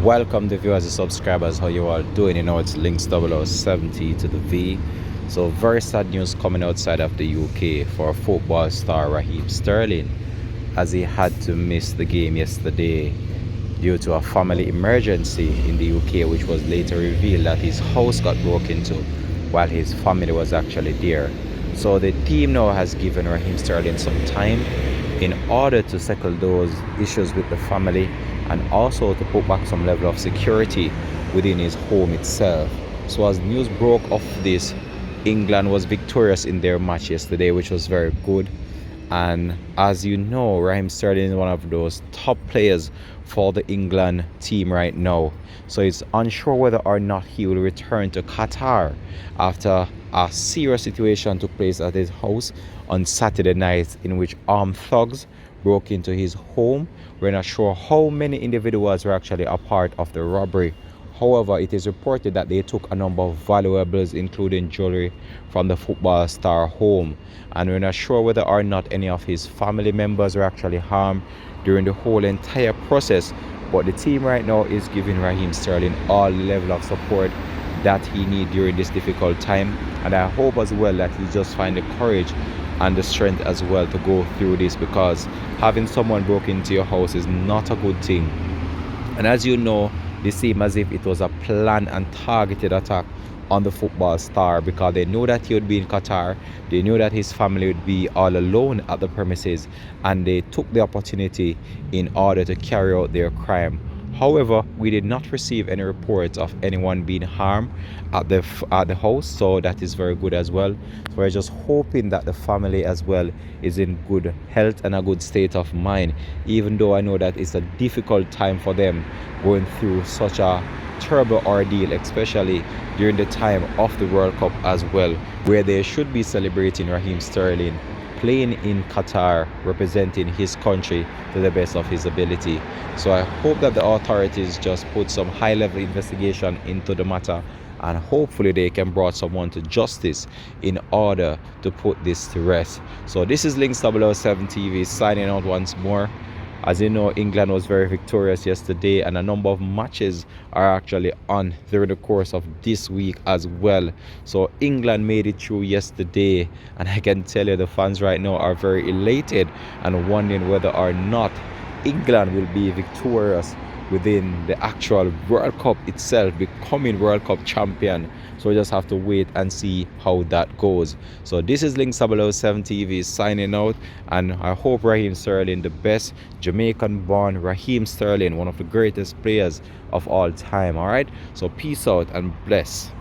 Welcome the viewers and subscribers. How you all doing? You know, it's Links 0070 to the V. So very sad news coming outside of the UK for football star Raheem Sterling, as he had to miss the game yesterday due to a family emergency in the UK, which was later revealed that his house got broken into while his family was actually there. So the team now has given Raheem Sterling some time in order to settle those issues with the family and also to put back some level of security within his home itself. So as news broke of this, England was victorious in their match yesterday, which was very good. And as you know, Raheem Sterling is one of those top players for the England team right now. So it's unsure whether or not he will return to Qatar after a serious situation took place at his house on Saturday night, in which armed thugs broke into his home. We're not sure how many individuals were actually a part of the robbery. However, it is reported that they took a number of valuables, including jewelry, from the football star home. And we're not sure whether or not any of his family members were actually harmed during the whole entire process. But the team right now is giving Raheem Sterling all level of support that he needs during this difficult time. And I hope as well that he just find the courage and the strength as well to go through this, because having someone broke into your house is not a good thing. And as you know, they seem as if it was a planned and targeted attack on the football star, because they knew that he would be in Qatar, they knew that his family would be all alone at the premises, and they took the opportunity in order to carry out their crime. However, we did not receive any reports of anyone being harmed at the house, so that is very good as well. So we're just hoping that the family as well is in good health and a good state of mind, even though I know that it's a difficult time for them going through such a terrible ordeal, especially during the time of the World Cup as well, where they should be celebrating Raheem Sterling playing in Qatar, representing his country to the best of his ability. So I hope that the authorities just put some high-level investigation into the matter, and hopefully they can bring someone to justice in order to put this to rest. So this is Links 007 TV signing out once more. As you know, England was very victorious yesterday, and a number of matches are actually on during the course of this week as well. So England made it through yesterday, and I can tell you the fans right now are very elated and wondering whether or not England will be victorious within the actual World Cup itself, becoming World Cup champion. So we just have to wait and see how that goes. So this is Links 007 TV signing out, and I hope Raheem Sterling, the best Jamaican-born Raheem Sterling, one of the greatest players of all time. All right, so peace out and bless.